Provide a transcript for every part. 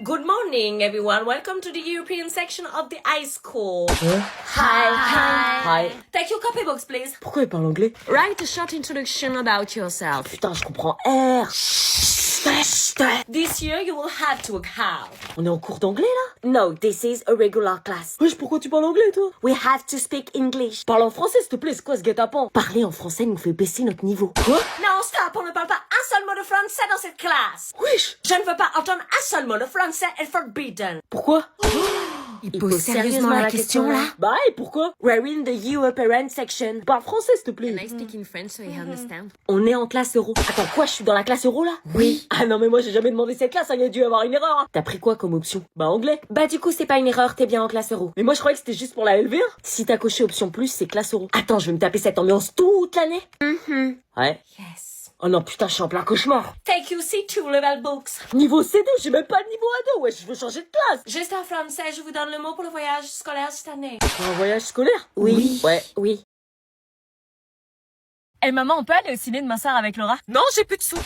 Good morning, everyone. Welcome to the European section of the high school. Hi. Take your copybooks, please. Pourquoi il parle anglais? Write a short introduction about yourself. Putain, je comprends R. This year, you will have to work hard. On est en cours d'anglais là? No, this is a regular class. Wesh, pourquoi tu parles anglais toi? We have to speak English. Parle en français s'il te plaît, c'est quoi ce guet-apens? Parler en français nous fait baisser notre niveau. Quoi? Non, stop, on ne parle pas un seul mot de français dans cette classe. Wesh! Je ne veux pas entendre un seul mot de français est forbidden. Pourquoi? Il pose sérieusement la question là? Bah et pourquoi? We're in the you parent section. Parle français s'il te plaît. I speak in French so you understand? On est en classe euro. Attends, quoi, je suis dans la classe euro là? Oui. Ah non mais moi j'ai jamais demandé cette classe, il y a dû avoir une erreur. Hein. T'as pris quoi comme option? Bah anglais. Bah du coup c'est pas une erreur, t'es bien en classe euro. Mais moi je croyais que c'était juste pour la LV1. Si t'as coché option plus, c'est classe euro. Attends, je vais me taper cette ambiance toute l'année. Ouais. Yes. Oh non putain, je suis en plein cauchemar. Take your C2 level books. Niveau C2, j'ai même pas le niveau A2, ouais, je veux changer de classe. Juste en français, je vous donne le mot pour le voyage scolaire cette année. Pour un voyage scolaire? Oui. Ouais. Oui. Eh maman, on peut aller au ciné demain soir avec Laura? Non, j'ai plus de sous.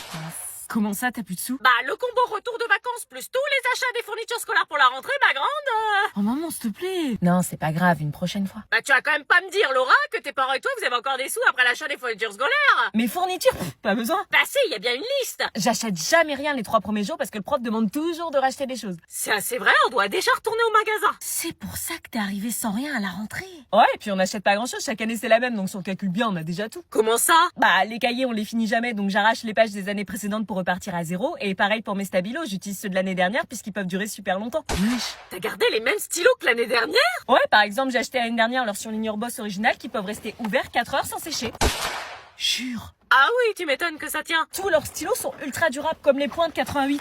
Comment ça, t'as plus de sous? Bah, le combo retour de vacances plus tous les achats des fournitures scolaires pour la rentrée, ma grande. Oh maman, s'il te plaît. Non, c'est pas grave, une prochaine fois. Bah, tu vas quand même pas me dire, Laura, que tes parents et toi, vous avez encore des sous après l'achat des fournitures scolaires. Mes fournitures, pas besoin. Bah si, il y a bien une liste. J'achète jamais rien les 3 premiers jours parce que le prof demande toujours de racheter des choses. C'est assez vrai, on doit déjà retourner au magasin. C'est pour ça que t'es arrivé sans rien à la rentrée. Ouais, et puis on n'achète pas grand chose, chaque année c'est la même, donc si on calcule bien, on a déjà tout. Comment ça? Bah, les cahiers, on les finit jamais, donc j'arrache les pages des années précédentes pour repartir à zéro. Et pareil pour mes stabilos, j'utilise ceux de l'année dernière puisqu'ils peuvent durer super longtemps. T'as gardé les mêmes stylos que l'année dernière? Ouais, par exemple, j'ai acheté l'année dernière leur surligneur Boss original qui peuvent rester ouverts 4 heures sans sécher. Jure. Ah oui, tu m'étonnes que ça tient. Tous leurs stylos sont ultra durables comme les points de 88.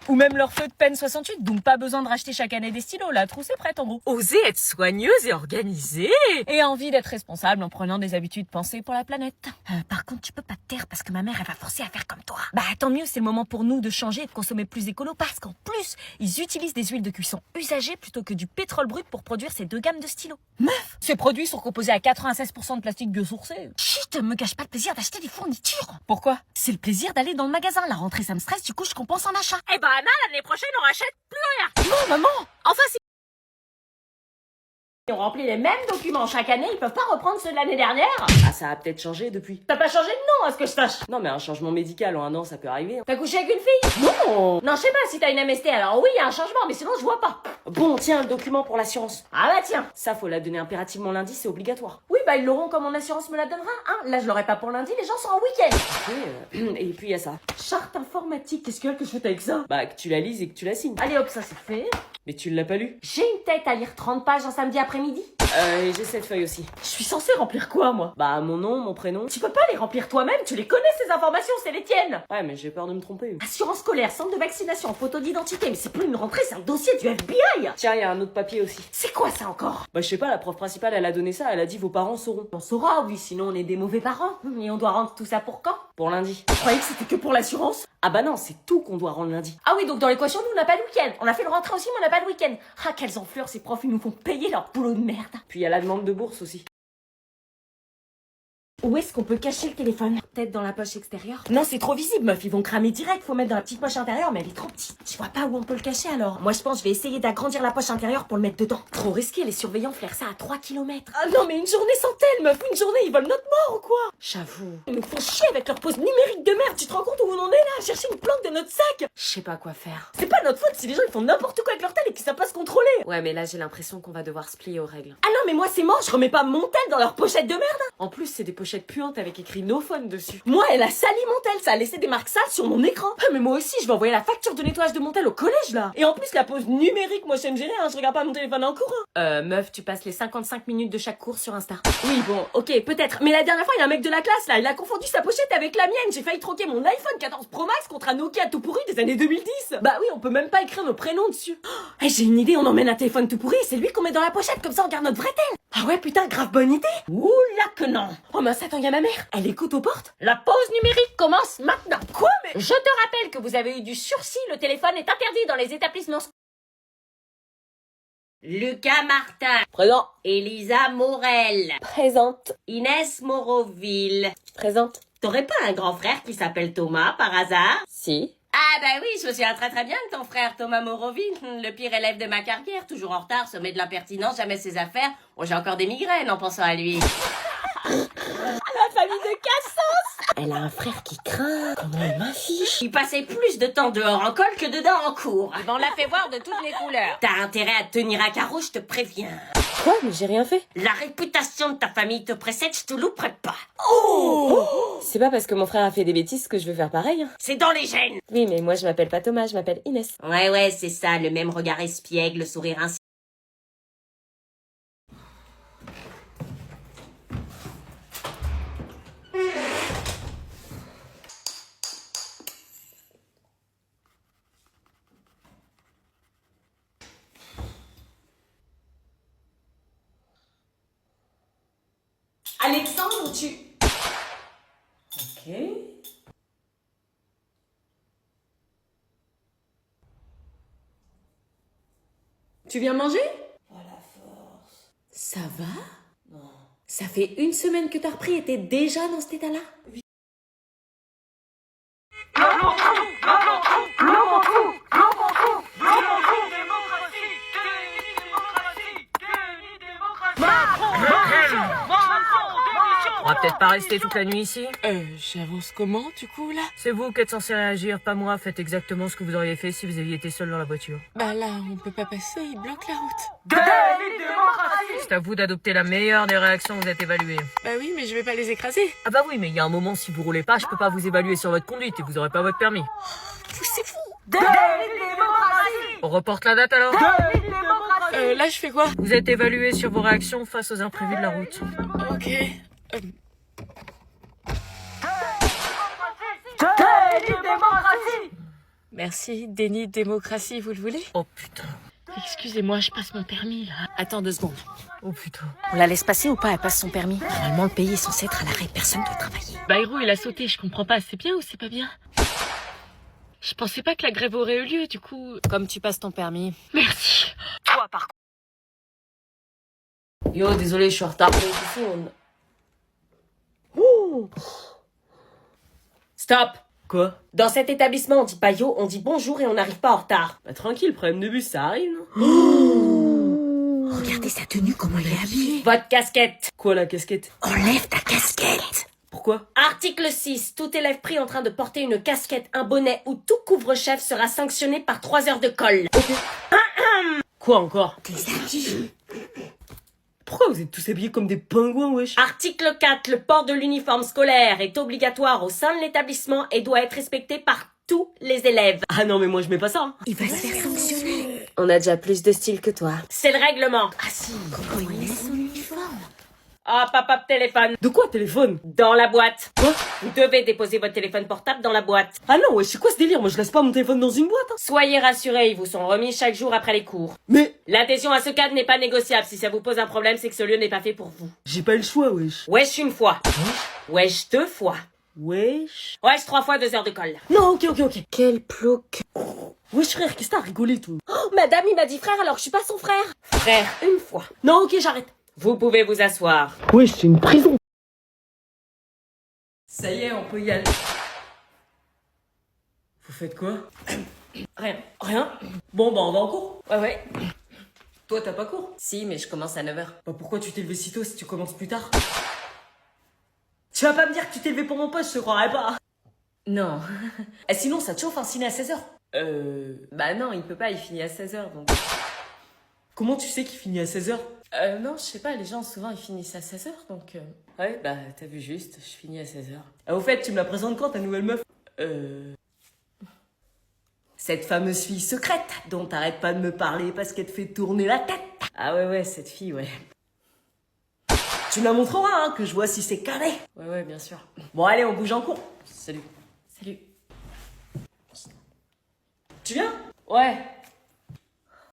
Ou même leur feu de peine 68, donc pas besoin de racheter chaque année des stylos, la trousse est prête en gros. Oser être soigneuse et organisée. Et envie d'être responsable en prenant des habitudes pensées pour la planète. Par contre, tu peux pas te taire parce que ma mère elle va forcer à faire comme toi. Bah tant mieux, c'est le moment pour nous de changer et de consommer plus écolo parce qu'en plus, ils utilisent des huiles de cuisson usagées plutôt que du pétrole brut pour produire ces 2 gammes de stylos. Meuf, ces produits sont composés à 96% de plastique biosourcé. Chut, me gâche pas le plaisir d'acheter des fournitures. Pourquoi? C'est le plaisir d'aller dans le magasin. La rentrée ça me stresse, du coup je compense en achat. Eh ben Anna, l'année prochaine, on rachète plus rien. Non maman. Enfin, si. Ils ont rempli les mêmes documents chaque année, ils peuvent pas reprendre ceux de l'année dernière. Ah ça a peut-être changé depuis. T'as pas changé de nom à ce que je sache. Non mais un changement médical en un an ça peut arriver. Hein. T'as couché avec une fille? Non. Non, je sais pas si t'as une MST, alors oui, il y a un changement, mais sinon je vois pas. Bon tiens, le document pour l'assurance. Ah bah tiens. Ça faut la donner impérativement lundi, c'est obligatoire. Oui, bah ils l'auront comme mon assurance me la donnera, hein. Là, je l'aurai pas pour lundi, les gens sont en week-end. Et puis il y a ça. Charte informatique, qu'est-ce que je fais avec ça? Bah que tu la lises et que tu la signes. Allez hop, ça c'est fait. Mais tu l'as pas lu? J'ai une tête à lire 30 pages un samedi après-midi. Et j'ai cette feuille aussi. Je suis censée remplir quoi, moi? Bah mon nom, mon prénom. Tu peux pas les remplir toi-même, tu les connais ces informations, c'est les tiennes. Ouais mais j'ai peur de me tromper. Assurance scolaire, centre de vaccination, photo d'identité, mais c'est plus une rentrée, c'est un dossier du FBI. Tiens, il y a un autre papier aussi. C'est quoi ça encore? Bah je sais pas, la prof principale elle a donné ça, elle a dit vos parents sauront. On saura, oui, sinon on est des mauvais parents. Et on doit rendre tout ça pour quand? Pour lundi. Je croyais que c'était que pour l'assurance. Ah bah non, c'est tout qu'on doit rendre lundi. Ah oui, donc dans l'équation, nous on n'a pas de week-end. On a fait le rentrée aussi, mais on n'a pas de week-end. Ah, quelles enflures, ces profs, ils nous font payer leur boulot de merde. Puis il y a la demande de bourse aussi. Où est-ce qu'on peut cacher le téléphone? Peut-être dans la poche extérieure? Non, c'est trop visible, meuf, ils vont cramer direct. Faut mettre dans la petite poche intérieure, mais elle est trop petite. Je vois pas où on peut le cacher alors. Moi, je pense que je vais essayer d'agrandir la poche intérieure pour le mettre dedans. Trop risqué, les surveillants flairent ça à 3 km. Ah non, mais une journée sans tel, meuf, une journée, ils volent notre mort ou quoi? J'avoue. Ils nous font chier avec leur pause numérique de merde. Tu te rends compte où on en est là? À chercher une planque de notre sac? Je sais pas quoi faire. C'est pas notre faute si les gens ils font n'importe quoi avec leur tel et qu'ils savent pas se contrôler. Ouais mais là j'ai l'impression qu'on va devoir se plier aux règles. Ah non, mais moi c'est mort, je remets pas mon tel dans leur pochette de merde. En plus c'est des pochettes puantes avec écrit no phone dessus. Moi, elle a sali mon tel, ça a laissé des marques sales sur mon écran. Ah, mais moi aussi, je vais envoyer la facture de nettoyage de mon tel au collège, là. Et en plus, la pause numérique, moi, je sais me gêner, hein, je regarde pas mon téléphone en cours. Meuf, tu passes les 55 minutes de chaque cours sur Insta. Oui, bon, ok, peut-être. Mais la dernière fois, il y a un mec de la classe, là, il a confondu sa pochette avec la mienne. J'ai failli troquer mon iPhone 14 Pro Max contre un Nokia tout pourri des années 2010. Bah oui, on peut même pas écrire nos prénoms dessus. Oh, j'ai une idée, on emmène un téléphone tout pourri, c'est lui qu'on met dans la pochette, comme ça on garde notre vrai tel. Ah ouais, putain, grave bonne idée. Oula que non. Oh mince, attends, y a ma mère. Elle écoute aux portes. La pause numérique commence maintenant. Quoi, mais... Je te rappelle que vous avez eu du sursis, le téléphone est interdit dans les établissements. Lucas Martin. Présent. Elisa Morel. Présente. Inès Moroville. Présente. T'aurais pas un grand frère qui s'appelle Thomas par hasard? Si. Ah bah oui, je me souviens très bien que ton frère Thomas Morovin, le pire élève de ma carrière, toujours en retard, sommet de l'impertinence, jamais ses affaires. Oh, j'ai encore des migraines en pensant à lui. La famille de Cassos. Elle a un frère qui craint. Comment elle m'affiche? Il passait plus de temps dehors en colle que dedans en cours. On l'a fait voir de toutes les couleurs. T'as intérêt à te tenir à carreau, je te préviens. Quoi? Mais j'ai rien fait. La réputation de ta famille te précède, je te louperai pas. C'est pas parce que mon frère a fait des bêtises que je veux faire pareil. Hein. C'est dans les gènes. Oui, mais moi je m'appelle pas Thomas, je m'appelle Inès. Ouais, c'est ça, le même regard espiègle, le sourire ainsi. Alexandre, tu... Ok... Tu viens manger? Oh la force. Ça va? Non. Ça fait une semaine que t'as repris et t'es déjà dans cet état-là? Oui. On va peut-être pas rester toute la nuit ici. J'avance comment, du coup, là? C'est vous qui êtes censé réagir, pas moi. Faites exactement ce que vous auriez fait si vous aviez été seul dans la voiture. Bah là, on peut pas passer, il bloque la route. C'est à vous d'adopter la meilleure des réactions, vous êtes évalué. Bah oui, mais je vais pas les écraser. Ah bah oui, mais il y a un moment, si vous roulez pas, je peux pas vous évaluer sur votre conduite et vous aurez pas votre permis. C'est fou. On reporte la date alors? Là, je fais quoi? Vous êtes évalué sur vos réactions face aux imprévus de la route. Ok. Merci, déni de démocratie, vous le voulez? Oh putain. Excusez-moi, je passe mon permis, là. Attends 2 secondes. Oh putain. On la laisse passer ou pas? Elle passe son permis. Normalement, le pays est censé être à l'arrêt. Personne doit travailler. Bayrou, il a sauté, je comprends pas. C'est bien ou c'est pas bien? Je pensais pas que la grève aurait eu lieu, du coup... Comme tu passes ton permis. Merci. Toi, par contre. Yo, désolé, je suis en retard. Ici, Ouh. Stop. Quoi? Dans cet établissement, on dit pas yo, on dit bonjour et on n'arrive pas en retard. Bah tranquille, problème de bus, ça arrive, non? Regardez sa tenue, comment il est habillé. Votre casquette. Quoi, la casquette? Enlève ta casquette. Pourquoi? Article 6. Tout élève pris en train de porter une casquette, un bonnet ou tout couvre-chef sera sanctionné par 3 heures de colle. Ok. Quoi encore? Pourquoi vous êtes tous habillés comme des pingouins, wesh? Article 4. Le port de l'uniforme scolaire est obligatoire au sein de l'établissement et doit être respecté par tous les élèves. Ah non, mais moi je mets pas ça. Hein. Il va se faire sanctionner. On a déjà plus de style que toi. C'est le règlement. Ah si, comment il laisse son uniforme? Hop, téléphone. De quoi, téléphone? Dans la boîte. Quoi? Vous devez déposer votre téléphone portable dans la boîte. Ah non, ouais, c'est quoi ce délire? Moi, je laisse pas mon téléphone dans une boîte. Hein. Soyez rassurés, ils vous sont remis chaque jour après les cours. Mais... L'adhésion à ce cadre n'est pas négociable. Si ça vous pose un problème, c'est que ce lieu n'est pas fait pour vous. J'ai pas eu le choix, wesh. Wesh une fois. Wesh 2 fois. Wesh... Wesh 3 fois 2 heures de colle. Non, ok. Quel plouc. Wesh frère, qu'est-ce que t'as rigolé tout? Oh, madame, il m'a dit frère alors que je suis pas son frère. Frère, une fois. Non, ok, j'arrête. Vous pouvez vous asseoir. Wesh, c'est une prison. Ça y est, on peut y aller. Vous faites quoi? Rien. Bon, bah on va en cours. Ouais. Toi, t'as pas cours? Si, mais je commence à 9h. Bah pourquoi tu t'es levé si tôt si tu commences plus tard? Tu vas pas me dire que tu t'es levé pour mon poste, je te croirais pas. Non. Et sinon, ça te chauffe un ciné à 16h? Bah non, il peut pas, il finit à 16h, donc... Comment tu sais qu'il finit à 16h? Non, je sais pas, les gens, souvent, ils finissent à 16h, donc... Ouais, bah t'as vu juste, je finis à 16h. Ah, au fait, tu me la présentes quand, ta nouvelle meuf? Cette fameuse fille secrète, dont t'arrêtes pas de me parler parce qu'elle te fait tourner la tête. Ah ouais, cette fille, ouais. Tu me la montreras, hein, que je vois si c'est carré. Ouais, bien sûr. Bon, allez, on bouge en cours. Salut. Tu viens? Ouais.